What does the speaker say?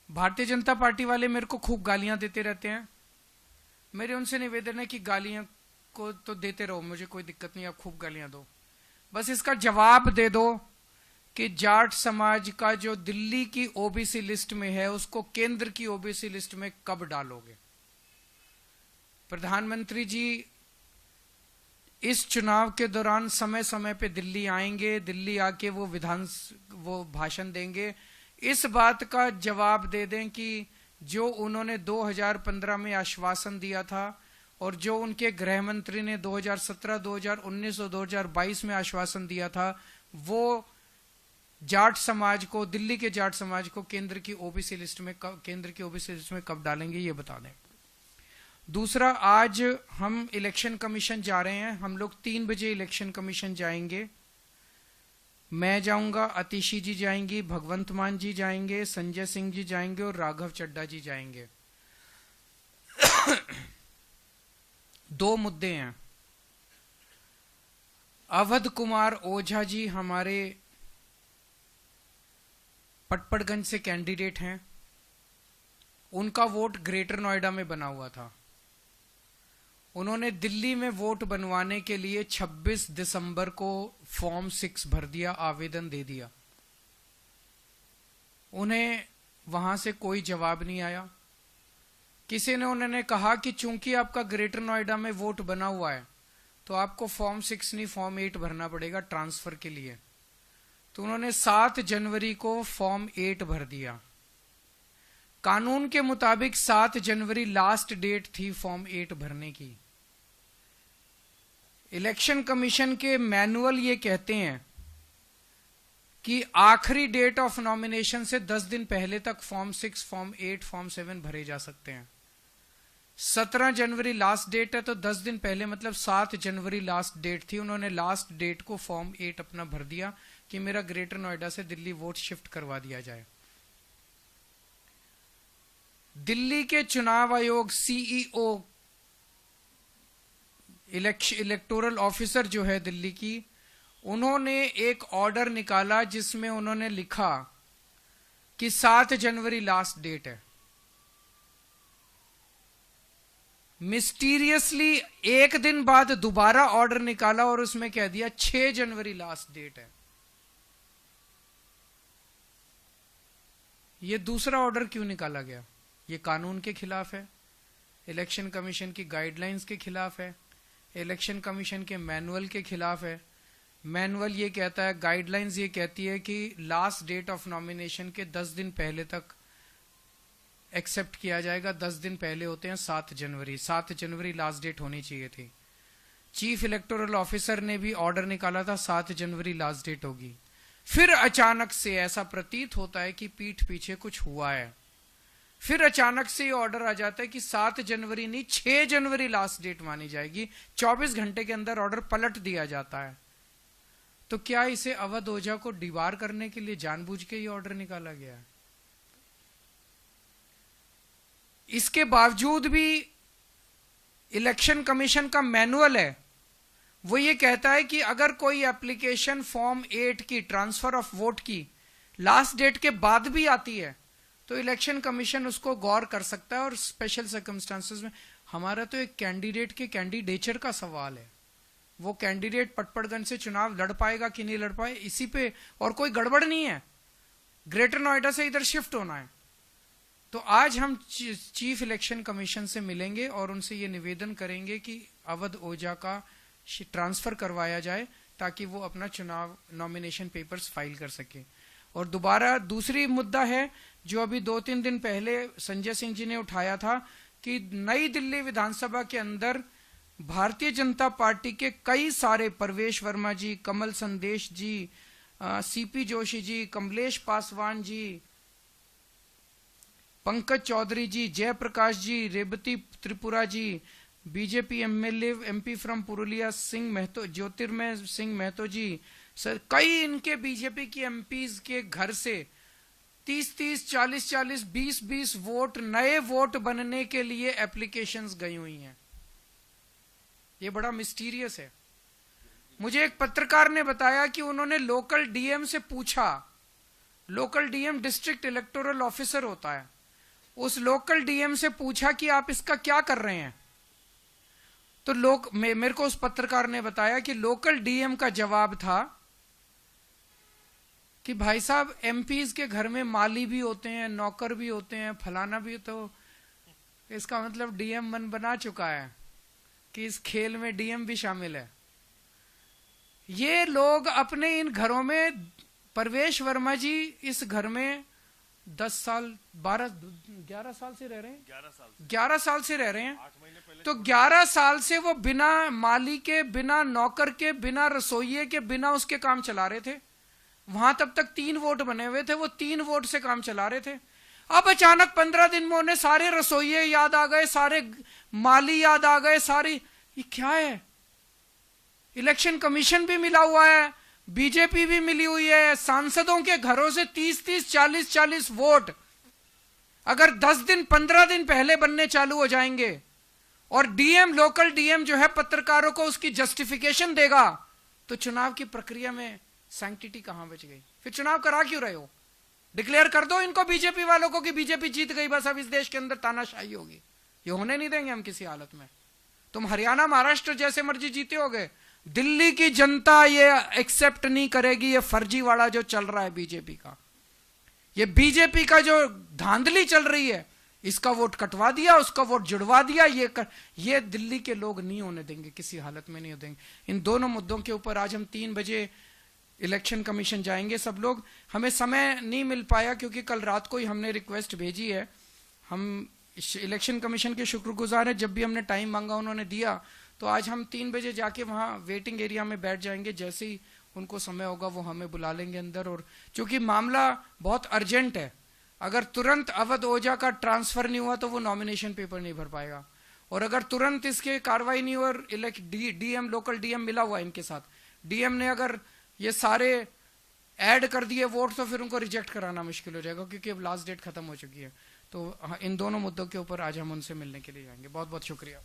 Bharatiya Janata party वाले मेरे को खूब गालियां देते रहते हैं। मेरे उनसे निवेदन है कि गालियां को तो देते रहो, मुझे कोई दिक्कत नहीं, आप खूब गालियां दो, बस इसका जवाब दे दो कि जाट समाज का जो दिल्ली की ओबीसी लिस्ट में है उसको केंद्र की ओबीसी लिस्ट में कब डालोगे। प्रधानमंत्री जी इस चुनाव के दौरान समय समय पे दिल्ली आएंगे, दिल्ली आके वो भाषण देंगे। इस बात का जवाब दे दें कि जो उन्होंने 2015 में आश्वासन दिया था और जो उनके गृह मंत्री ने 2017, 2019 और 2022 में आश्वासन दिया था, वो जाट समाज को, दिल्ली के जाट समाज को केंद्र की ओबीसी लिस्ट में कब डालेंगे, ये बता दें। दूसरा, आज हम इलेक्शन कमीशन जा रहे हैं, हम लोग 3 बजे इलेक्शन कमीशन जाएंगे। मैं जाऊंगा, अतिशी जी जाएंगी, भगवंत मान जी जाएंगे, संजय सिंह जी जाएंगे और राघव चड्ढा जी जाएंगे। 2 मुद्दे हैं। अवध कुमार ओझा जी हमारे पटपड़गंज से कैंडिडेट हैं, उनका वोट ग्रेटर नोएडा में बना हुआ था। उन्होंने दिल्ली में वोट बनवाने के लिए 26 दिसंबर को फॉर्म 6 भर दिया, आवेदन दे दिया। उन्हें वहां से कोई जवाब नहीं आया। किसी ने उन्होंने कहा कि चूंकि आपका ग्रेटर नोएडा में वोट बना हुआ है तो आपको फॉर्म 6 नहीं फॉर्म 8 भरना पड़ेगा ट्रांसफर के लिए। तो उन्होंने 7 जनवरी को फॉर्म 8 भर दिया। कानून के मुताबिक 7 जनवरी लास्ट डेट थी फॉर्म 8 भरने की। इलेक्शन कमीशन के मैनुअल ये कहते हैं कि आखिरी डेट ऑफ नॉमिनेशन से 10 दिन पहले तक फॉर्म 6, फॉर्म 8, फॉर्म 7 भरे जा सकते हैं। 17 जनवरी लास्ट डेट है, तो 10 दिन पहले मतलब 7 जनवरी लास्ट डेट थी। उन्होंने लास्ट डेट को फॉर्म 8 अपना भर दिया कि मेरा ग्रेटर नोएडा से दिल्ली वोट शिफ्ट करवा दिया जाए। दिल्ली के चुनाव आयोग सीईओ, इलेक्टोरल ऑफिसर जो है दिल्ली की, उन्होंने एक ऑर्डर निकाला जिसमें उन्होंने लिखा कि 7 जनवरी लास्ट डेट है। मिस्टीरियसली एक दिन बाद दोबारा ऑर्डर निकाला और उसमें कह दिया 6 जनवरी लास्ट डेट है। यह दूसरा ऑर्डर क्यों निकाला गया? यह कानून के खिलाफ है, इलेक्शन कमीशन की गाइडलाइंस के खिलाफ है, इलेक्शन कमीशन के मैनुअल के खिलाफ है। मैनुअल ये कहता है, गाइडलाइंस ये कहती है कि लास्ट डेट ऑफ नॉमिनेशन के 10 दिन पहले तक एक्सेप्ट किया जाएगा। 10 दिन पहले होते हैं 7 जनवरी। 7 जनवरी लास्ट डेट होनी चाहिए थी। चीफ इलेक्टोरल ऑफिसर ने भी ऑर्डर निकाला था 7 जनवरी लास्ट डेट होगी। फिर अचानक से ऐसा प्रतीत होता है कि पीठ पीछे कुछ हुआ है। फिर अचानक से ये ऑर्डर आ जाता है कि 7 जनवरी नहीं 6 जनवरी लास्ट डेट मानी जाएगी। 24 घंटे के अंदर ऑर्डर पलट दिया जाता है। तो क्या इसे अवध ओझा को डिबार करने के लिए जानबूझ के ये ऑर्डर निकाला गया है? इसके बावजूद भी इलेक्शन कमीशन का मैनुअल है, वो ये कहता है कि अगर कोई एप्लीकेशन फॉर्म 8 की, ट्रांसफर ऑफ वोट की, लास्ट डेट के बाद भी आती है तो इलेक्शन कमीशन उसको गौर कर सकता है और स्पेशल सर्कमस्टांसेस में। हमारा तो एक कैंडिडेट के कैंडिडेचर का सवाल है, वो कैंडिडेट पटपड़गंज से चुनाव लड़ पाएगा कि नहीं लड़ पाए, इसी पे, और कोई गड़बड़ नहीं है। ग्रेटर नोएडा से इधर शिफ्ट होना है। तो आज हम चीफ इलेक्शन कमीशन से मिलेंगे और उनसे ये निवेदन करेंगे कि अवध ओझा का ट्रांसफर करवाया जाए ताकि वो अपना चुनाव नॉमिनेशन पेपर्स फाइल कर सके। और दोबारा दूसरी मुद्दा है जो अभी 2-3 दिन पहले संजय सिंह जी ने उठाया था कि नई दिल्ली विधानसभा के अंदर भारतीय जनता पार्टी के कई सारे, परवेश Verma ji, Kamal Sandesh ji, CP Joshi ji, Kamlesh Paswan ji, Pankaj Chaudhary ji, Jayprakash ji, Revati Tripura ji, BJP MLA MP from Purulia Singh Mahato, Jyotirmay Singh Mahato ji, sir कई इनके बीजेपी की एमपीज के घर से 30-30, 40-40, 20-20 वोट, नए वोट बनने के लिए एप्लीकेशंस गई हुई हैं। ये बड़ा मिस्टीरियस है। मुझे एक पत्रकार ने बताया कि उन्होंने लोकल डीएम से पूछा, local DM district electoral officer होता है, उस लोकल डीएम से पूछा कि आप इसका क्या कर रहे हैं, तो मेरे को उस पत्रकार ने बताया कि लोकल डीएम का जवाब था कि भाई साहब एमपीज के घर में माली भी होते हैं, नौकर भी होते हैं, फलाना भी, तो इसका मतलब डीएम मन बना चुका है कि इस खेल में डीएम भी शामिल है। ये लोग अपने इन घरों में, परवेश वर्मा जी इस घर में 10 साल 11 साल से रह रहे हैं, 11 साल से रह रहे हैं। तो 11 साल से वो बिना माली के, बिना नौकर के, बिना रसोइये के, बिना उसके काम चला रहे थे। वहां तब तक 3 वोट बने हुए थे, वो 3 वोट से काम चला रहे थे। अब अचानक 15 दिन में उन्हें सारे रसोइये याद आ गए, सारे माली याद आ गए, सारी, ये क्या है? इलेक्शन कमीशन भी मिला हुआ है, बीजेपी भी मिली हुई है, सांसदों के घरों से 30-30, 40-40 वोट अगर 10 दिन 15 दिन पहले बनने चालू हो जाएंगे और डीएम, लोकल डीएम जो है पत्रकारों को उसकी जस्टिफिकेशन देगा, तो चुनाव की प्रक्रिया में सैंक्टिटी कहां बच गई? फिर चुनाव करा क्यों रहे हो? डिक्लेयर कर दो इनको, बीजेपी वालों को, कि बीजेपी जीत गई, बस अब इस देश के अंदर तानाशाही होगी। ये होने नहीं देंगे हम किसी हालत में। तुम हरियाणा, महाराष्ट्र जैसे मर्जी जीते होगे, दिल्ली की जनता ये एक्सेप्ट नहीं करेगी। ये फर्जीवाड़ा जो चल रहा है बीजेपी का, ये बीजेपी का जो धांधली चल रही है, इसका वोट कटवा दिया, उसका वोट जुड़वा दिया, ये दिल्ली के लोग नहीं होने देंगे, किसी हालत में नहीं हो देंगे। इन दोनों मुद्दों के ऊपर आज हम 3 बजे इलेक्शन कमीशन जाएंगे सब लोग। हमें समय नहीं मिल पाया क्योंकि कल रात को ही हमने रिक्वेस्ट भेजी है। हम इलेक्शन कमीशन के शुक्रगुजार हैं, जब भी हमने टाइम मांगा उन्होंने दिया। तो आज हम 3 बजे जाके वहाँ वेटिंग एरिया में बैठ जाएंगे, जैसे ही उनको समय होगा वो हमें बुला लेंगे अंदर। और चूंकि मामला बहुत अर्जेंट है, अगर तुरंत अवध ओझा का ट्रांसफर नहीं हुआ तो वो नॉमिनेशन पेपर नहीं भर पाएगा, और अगर तुरंत इसके कार्रवाई नहीं हुआ और डीएम, लोकल डीएम मिला हुआ इनके साथ, डीएम ने अगर ये सारे ऐड कर दिए वोट, तो फिर उनको रिजेक्ट कराना मुश्किल हो जाएगा, क्योंकि अब लास्ट डेट खत्म हो चुकी है। तो इन दोनों मुद्दों के ऊपर आज हम उनसे मिलने के लिए जाएंगे। बहुत बहुत शुक्रिया।